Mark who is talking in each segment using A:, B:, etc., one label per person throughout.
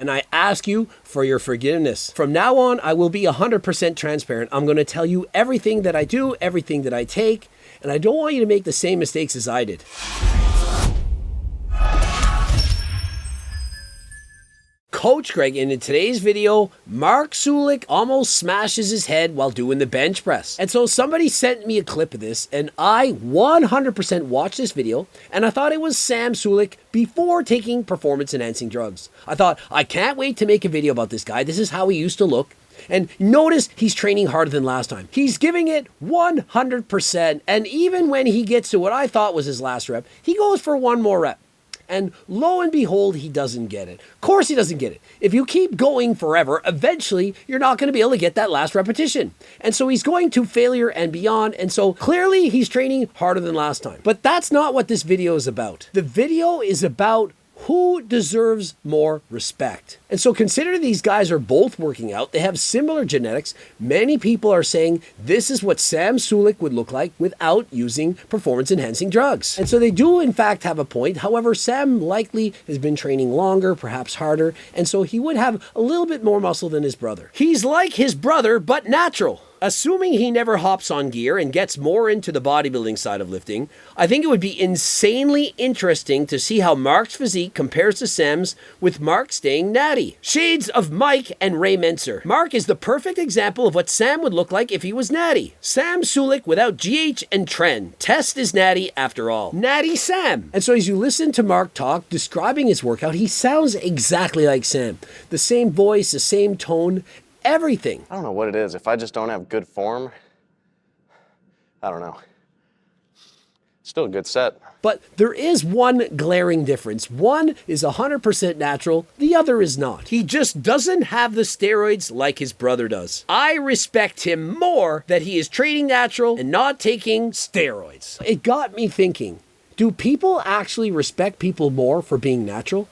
A: And I ask you for your forgiveness. From now on, I will be 100% transparent. I'm going to tell you everything that I do, everything that I take, and I don't want you to make the same mistakes as I did. Coach Greg, and in today's video, Mark Sulek almost smashes his head while doing the bench press. And so somebody sent me a clip of this, and I 100% watched this video, and I thought it was Sam Sulek before taking performance-enhancing drugs. I thought, I can't wait to make a video about this guy. This is how he used to look. And notice he's training harder than last time. He's giving it 100%, and even when he gets to what I thought was his last rep, he goes for one more rep. And lo and behold, he doesn't get it. Of course he doesn't get it. If you keep going forever, eventually you're not going to be able to get that last repetition. And so he's going to failure and beyond. And so clearly he's training harder than last time. But that's not what this video is about. The video is about who deserves more respect. And so consider these guys are both working out. They have similar genetics. Many people are saying this is what Sam Sulek would look like without using performance-enhancing drugs. And so they do in fact have a point. However, Sam likely has been training longer, perhaps harder, and so he would have a little bit more muscle than his brother. He's like his brother, but natural. Assuming he never hops on gear and gets more into the bodybuilding side of lifting, I think it would be insanely interesting to see how Mark's physique compares to Sam's, with Mark staying natty. Shades of Mike and Ray Menser. Mark is the perfect example of what Sam would look like if he was natty. Sam Sulek without GH and Tren. Test is natty after all. Natty Sam. And so as you listen to Mark talk, describing his workout, he sounds exactly like Sam. The same voice, the same tone, everything.
B: I don't know what it is. If I just don't have good form, I don't know. Still a good set.
A: But there is one glaring difference. One is 100% natural, the other is not. He just doesn't have the steroids like his brother does. I respect him more that he is training natural and not taking steroids. It got me thinking, do people actually respect people more for being natural?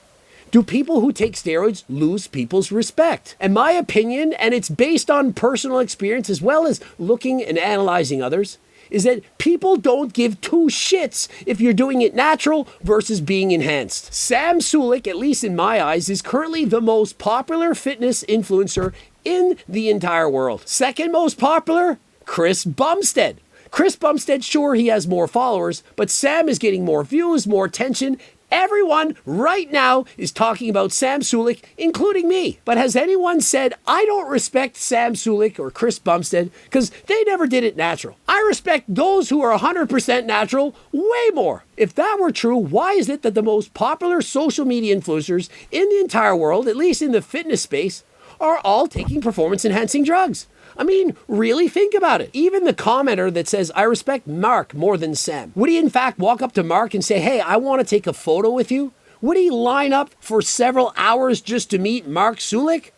A: Do people who take steroids lose people's respect? In my opinion, and it's based on personal experience as well as looking and analyzing others, is that people don't give two shits if you're doing it natural versus being enhanced. Sam Sulek, at least in my eyes, is currently the most popular fitness influencer in the entire world. Second most popular, Chris Bumstead. Chris Bumstead, sure, he has more followers, but Sam is getting more views, more attention. Everyone right now is talking about Sam Sulek, including me. But has anyone said, I don't respect Sam Sulek or Chris Bumstead because they never did it natural? I respect those who are 100% natural way more. If that were true, why is it that the most popular social media influencers in the entire world, at least in the fitness space, are all taking performance-enhancing drugs? I mean, really think about it. Even the commenter that says, I respect Mark more than Sam. Would he in fact walk up to Mark and say, hey, I want to take a photo with you? Would he line up for several hours just to meet Mark Sulek?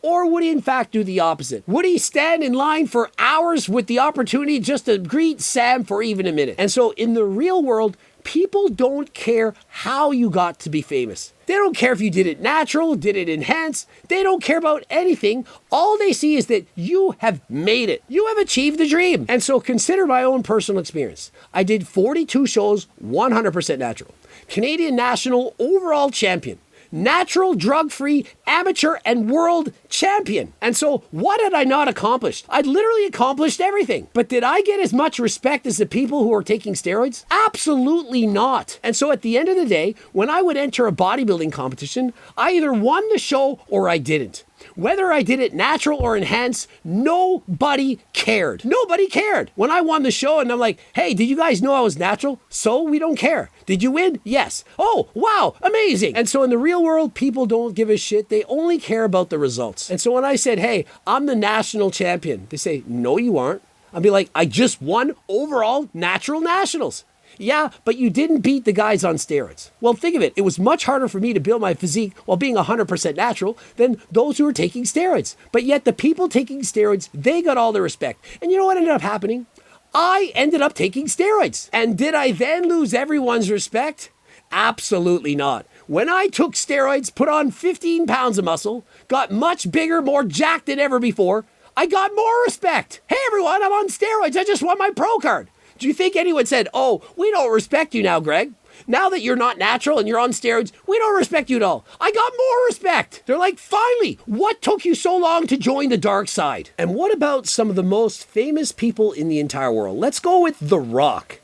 A: Or would he in fact do the opposite? Would he stand in line for hours with the opportunity just to greet Sam for even a minute? And so in the real world, people don't care how you got to be famous. They don't care if you did it natural, did it enhanced. They don't care about anything. All they see is that you have made it. You have achieved the dream. And so consider my own personal experience. I did 42 shows, 100% natural. Canadian national overall champion. Natural, drug-free, amateur, and world champion. And so what had I not accomplished? I'd literally accomplished everything. But did I get as much respect as the people who are taking steroids? Absolutely not. And so at the end of the day, when I would enter a bodybuilding competition, I either won the show or I didn't. Whether I did it natural or enhanced, nobody cared. Nobody cared. When I won the show and I'm like, hey, did you guys know I was natural? So we don't care. Did you win? Yes. Oh, wow, amazing. And so in the real world, people don't give a shit. They only care about the results. And so when I said, hey, I'm the national champion, they say, no, you aren't. I'll be like, I just won overall natural nationals. Yeah, but you didn't beat the guys on steroids. Well, think of it. It was much harder for me to build my physique while being 100% natural than those who were taking steroids. But yet the people taking steroids, they got all the respect. And you know what ended up happening? I ended up taking steroids. And did I then lose everyone's respect? Absolutely not. When I took steroids, put on 15 pounds of muscle, got much bigger, more jacked than ever before, I got more respect. Hey everyone, I'm on steroids. I just won my pro card. Do you think anyone said, oh, we don't respect you now, Greg? Now that you're not natural and you're on steroids, we don't respect you at all. I got more respect. They're like, finally, what took you so long to join the dark side? And what about some of the most famous people in the entire world? Let's go with The Rock.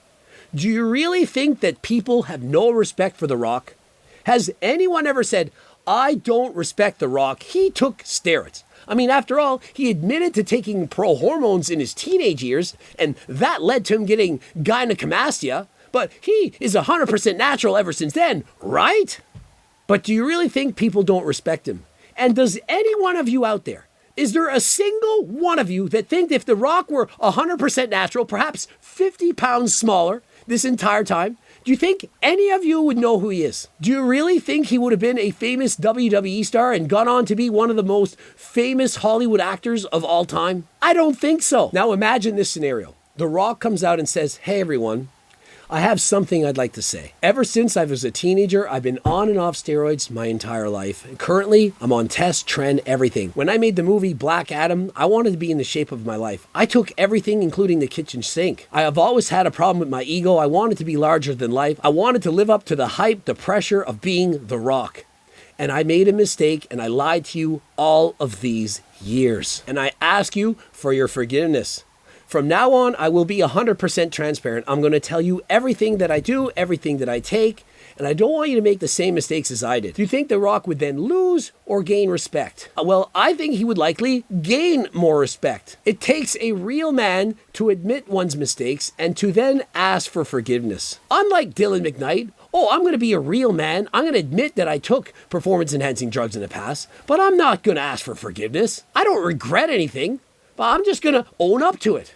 A: Do you really think that people have no respect for The Rock? Has anyone ever said, I don't respect The Rock, he took steroids? I mean, after all, he admitted to taking pro hormones in his teenage years, and that led to him getting gynecomastia. But he is 100% natural ever since then, right? But do you really think people don't respect him? And does any one of you out there, is there a single one of you that think if The Rock were 100% natural, perhaps 50 pounds smaller this entire time, do you think any of you would know who he is? Do you really think he would have been a famous WWE star and gone on to be one of the most famous Hollywood actors of all time? I don't think so. Now imagine this scenario. The Rock comes out and says, hey everyone, I have something I'd like to say. Ever since I was a teenager, I've been on and off steroids my entire life. And currently, I'm on test, trend, everything. When I made the movie Black Adam, I wanted to be in the shape of my life. I took everything, including the kitchen sink. I have always had a problem with my ego. I wanted to be larger than life. I wanted to live up to the hype, the pressure of being The Rock. And I made a mistake and I lied to you all of these years. And I ask you for your forgiveness. From now on, I will be 100% transparent. I'm going to tell you everything that I do, everything that I take, and I don't want you to make the same mistakes as I did. Do you think The Rock would then lose or gain respect? Well, I think he would likely gain more respect. It takes a real man to admit one's mistakes and to then ask for forgiveness. Unlike Dylan McKnight, I'm going to be a real man. I'm going to admit that I took performance-enhancing drugs in the past, but I'm not going to ask for forgiveness. I don't regret anything, but I'm just going to own up to it.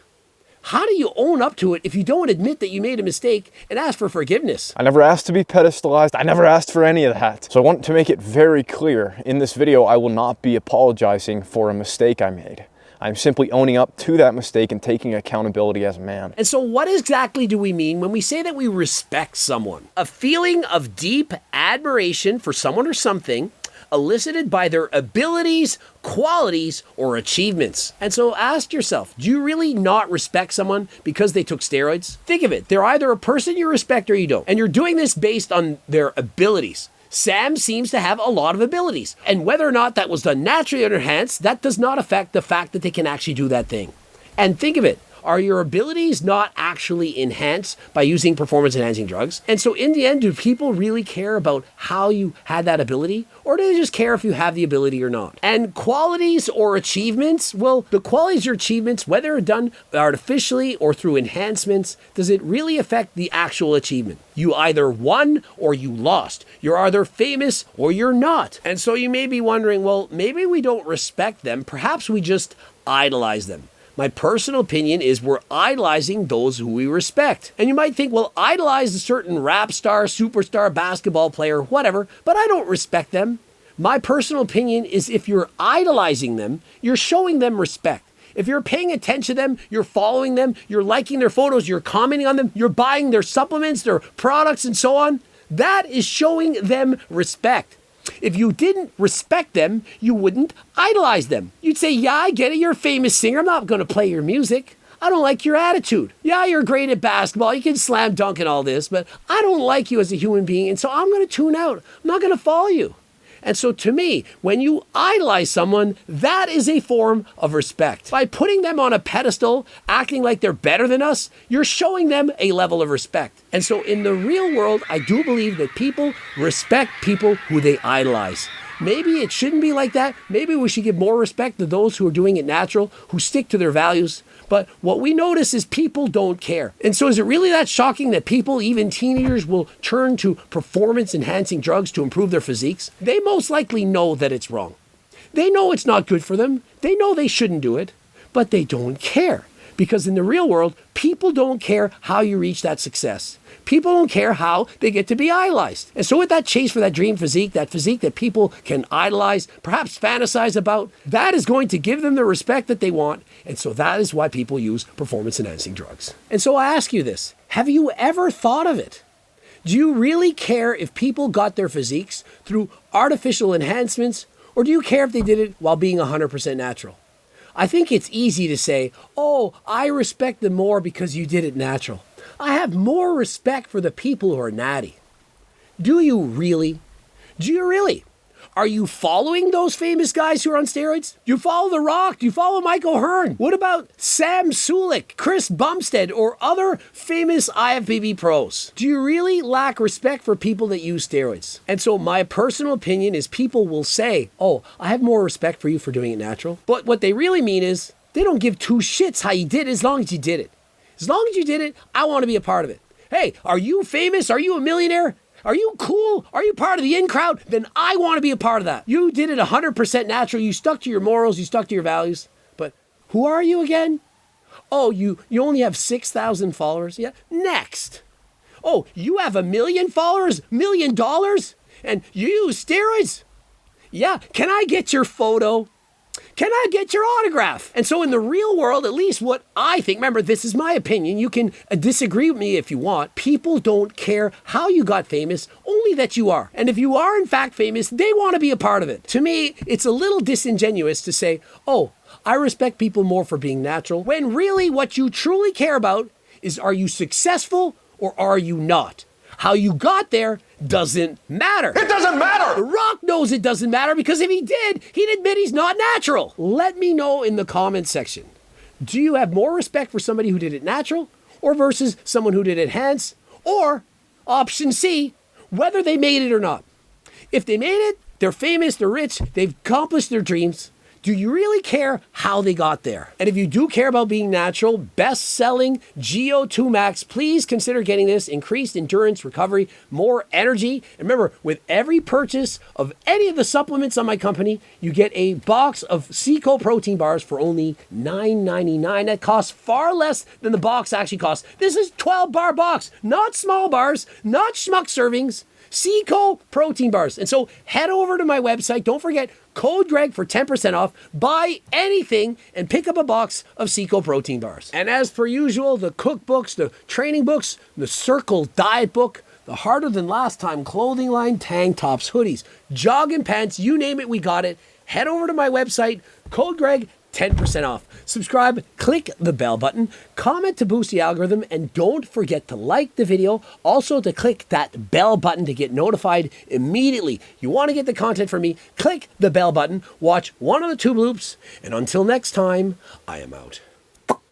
A: How do you own up to it if you don't admit that you made a mistake and ask for forgiveness?
C: I never asked to be pedestalized. I never asked for any of that. So I want to make it very clear. In this video, I will not be apologizing for a mistake I made. I'm simply owning up to that mistake and taking accountability as a man.
A: And so what exactly do we mean when we say that we respect someone? A feeling of deep admiration for someone or something elicited by their abilities, qualities, or achievements. And so ask yourself, do you really not respect someone because they took steroids? Think of it. They're either a person you respect or you don't. And you're doing this based on their abilities. Sam seems to have a lot of abilities. And whether or not that was done naturally or enhanced, that does not affect the fact that they can actually do that thing. And think of it. Are your abilities not actually enhanced by using performance-enhancing drugs? And so in the end, do people really care about how you had that ability? Or do they just care if you have the ability or not? And qualities or achievements? Well, the qualities or achievements, whether done artificially or through enhancements, does it really affect the actual achievement? You either won or you lost. You're either famous or you're not. And so you may be wondering, well, maybe we don't respect them. Perhaps we just idolize them. My personal opinion is we're idolizing those who we respect. And you might think, well, idolize a certain rap star, superstar, basketball player, whatever, but I don't respect them. My personal opinion is if you're idolizing them, you're showing them respect. If you're paying attention to them, you're following them, you're liking their photos, you're commenting on them, you're buying their supplements, their products, and so on, that is showing them respect. If you didn't respect them, you wouldn't idolize them. You'd say, yeah, I get it. You're a famous singer. I'm not going to play your music. I don't like your attitude. Yeah, you're great at basketball. You can slam dunk and all this, but I don't like you as a human being. And so I'm going to tune out. I'm not going to follow you. And so to me, when you idolize someone, that is a form of respect. By putting them on a pedestal, acting like they're better than us, you're showing them a level of respect. And so in the real world, I do believe that people respect people who they idolize. Maybe it shouldn't be like that. Maybe we should give more respect to those who are doing it natural, who stick to their values. But what we notice is people don't care. And so is it really that shocking that people, even teenagers, will turn to performance-enhancing drugs to improve their physiques? They most likely know that it's wrong. They know it's not good for them. They know they shouldn't do it, but they don't care. Because in the real world, people don't care how you reach that success. People don't care how they get to be idolized. And so with that chase for that dream physique that people can idolize, perhaps fantasize about, that is going to give them the respect that they want. And so that is why people use performance-enhancing drugs. And so I ask you this, have you ever thought of it? Do you really care if people got their physiques through artificial enhancements, or do you care if they did it while being 100% natural? I think it's easy to say, oh, I respect them more because you did it natural. I have more respect for the people who are natty. Do you really? Do you really? Are you following those famous guys who are on steroids? Do you follow The Rock? Do you follow Mike O'Hearn? What about Sam Sulek, Chris Bumstead, or other famous IFBB pros? Do you really lack respect for people that use steroids? And so my personal opinion is people will say, oh, I have more respect for you for doing it natural. But what they really mean is they don't give two shits how you did it as long as you did it. As long as you did it, I want to be a part of it. Hey, are you famous? Are you a millionaire? Are you cool? Are you part of the in crowd? Then I want to be a part of that. You did it 100% natural. You stuck to your morals. You stuck to your values. But who are you again? Oh, you only have 6,000 followers? Yeah. Next. Oh, you have 1 million followers? $1 million? And you use steroids? Yeah. Can I get your photo? Can I get your autograph? And so in the real world, at least what I think, remember, this is my opinion. You can disagree with me if you want. People don't care how you got famous, only that you are. And if you are in fact famous, they want to be a part of it. To me, it's a little disingenuous to say, oh, I respect people more for being natural, when really what you truly care about is, are you successful or are you not? How you got there doesn't matter.
B: It doesn't matter!
A: The Rock knows it doesn't matter, because if he did, he'd admit he's not natural. Let me know in the comments section. Do you have more respect for somebody who did it natural, or versus someone who did it enhanced? Or, option C, whether they made it or not. If they made it, they're famous, they're rich, they've accomplished their dreams. Do you really care how they got there? And if you do care about being natural, best-selling GO2 Max, please consider getting this. Increased endurance, recovery, more energy. And remember, with every purchase of any of the supplements on my company, you get a box of Seco protein bars for only $9.99. That costs far less than the box actually costs. This is 12-bar box, not small bars, not schmuck servings. Seco protein bars. And so head over to my website. Don't forget, code Greg for 10% off. Buy anything and pick up a box of Seco protein bars. And as per usual, the cookbooks, the training books, the Circle diet book, the harder than last time clothing line, tank tops, hoodies, jogging pants, you name it, we got it. Head over to my website, code Greg, 10% off. Subscribe, click the bell button, comment to boost the algorithm, and don't forget to like the video. Also to click that bell button to get notified immediately. You want to get the content from me, click the bell button, watch one of the 2 loops, and until next time, I am out.